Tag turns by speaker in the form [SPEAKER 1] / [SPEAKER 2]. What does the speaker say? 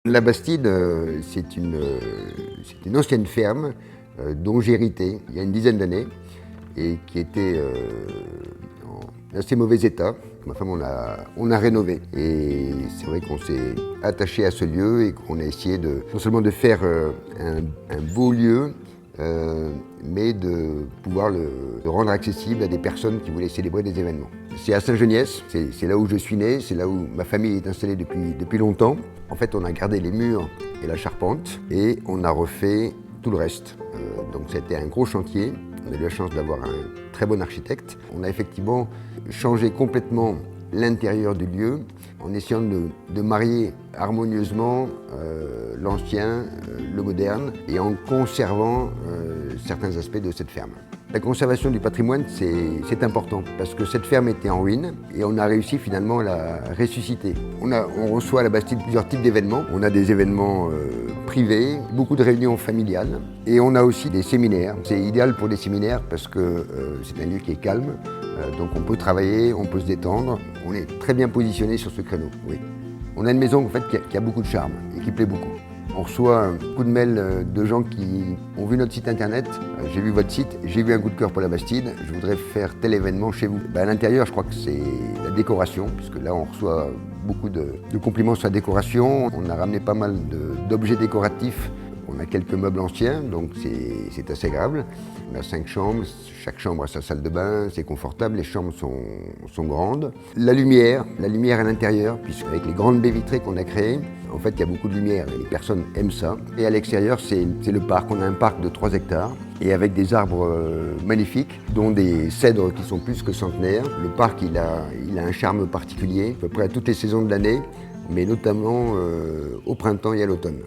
[SPEAKER 1] La Bastide, c'est une ancienne ferme dont j'ai hérité il y a une dizaine d'années et qui était en assez mauvais état. Ma femme, on a rénové. Et c'est vrai qu'on s'est attaché à ce lieu et qu'on a essayé non seulement de faire un beau lieu, mais de pouvoir le rendre accessible à des personnes qui voulaient célébrer des événements. C'est à Saint-Geniès, c'est là où je suis né, c'est là où ma famille est installée depuis longtemps. En fait, on a gardé les murs et la charpente et on a refait tout le reste. Donc c'était un gros chantier. On a eu la chance d'avoir un très bon architecte. On a effectivement changé complètement l'intérieur du lieu en essayant de marier harmonieusement l'ancien, le moderne et en conservant certains aspects de cette ferme. La conservation du patrimoine, c'est important parce que cette ferme était en ruine et on a réussi finalement à la ressusciter. On reçoit à la Bastide plusieurs types d'événements. On a des événements privés, beaucoup de réunions familiales et on a aussi des séminaires. C'est idéal pour des séminaires parce que c'est un lieu qui est calme, donc on peut travailler, on peut se détendre. On est très bien positionné sur ce créneau, oui. On a une maison en fait, qui a beaucoup de charme et qui plaît beaucoup. On reçoit beaucoup de mails de gens qui ont vu notre site internet, j'ai vu votre site, j'ai vu un coup de cœur pour la Bastide, je voudrais faire tel événement chez vous. À l'intérieur, je crois que c'est la décoration, puisque là on reçoit beaucoup de compliments sur la décoration. On a ramené pas mal d'objets décoratifs. On a quelques meubles anciens, donc c'est assez agréable. On a 5 chambres, chaque chambre a sa salle de bain, c'est confortable, les chambres sont grandes. La lumière à l'intérieur, puisque avec les grandes baies vitrées qu'on a créées, en fait il y a beaucoup de lumière et les personnes aiment ça. Et à l'extérieur, c'est le parc. On a un parc de 3 hectares et avec des arbres magnifiques, dont des cèdres qui sont plus que centenaires. Le parc il a un charme particulier, à peu près à toutes les saisons de l'année, mais notamment au printemps et à l'automne.